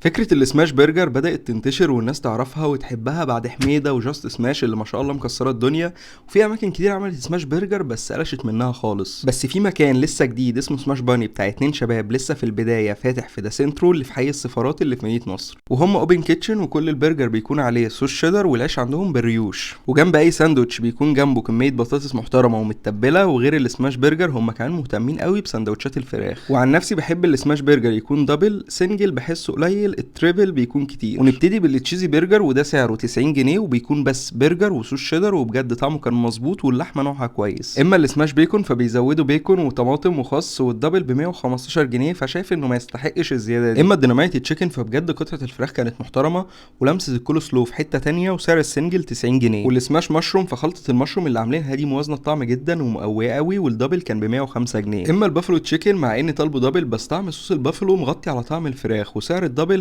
فكرة السماش برجر بدأت تنتشر والناس تعرفها وتحبها بعد حميدة وجاست سماش اللي ما شاء الله مكسرة الدنيا. وفي أماكن كتير عملت سماش برجر بس قلشت منها خالص. بس في مكان لسه جديد اسمه سماش باني بتاع اتنين شباب لسه في البداية فاتح في دا سنترو اللي في حي السفارات اللي في مدينة نصر، وهم اوبن كيتشن وكل البرجر بيكون عليه صوص شيدر والعيش عندهم بريوش، وجنب أي ساندوتش بيكون جنبه كمية بطاطس محترمة ومتبلة. وغير السماش برجر هم كمان مهتمين قوي بسندوتشات الفراخ، وعن نفسي بحب السماش برجر يكون دبل، سنجل بحسه قليل، التريبل بيكون كتير. ونبتدي بالتشيزي برجر وده سعره 90 جنيه وبيكون بس برجر وصوص شيدر، وبجد طعمه كان مظبوط واللحمه نوعها كويس. اما السماش بيكون فبيزودوا بيكون وطماطم وخس، والدبل ب 115 جنيه فشايف انه ما يستحقش الزياده دي. اما الديناميت تشيكن فبجد قطعه الفراخ كانت محترمه ولمسه الكول سلو في حته تانية، وسعر السنجل 90 جنيه. والسماش مشروم فخلطه المشروم اللي عاملينها دي موازنه الطعم جدا ومقويه قوي، والدبل كان ب 105 جنيه. اما البافلو تشيكن مع اني طالبه دبل بس طعم صوص البافلو مغطي على طعم الفراخ، وسعر الدبل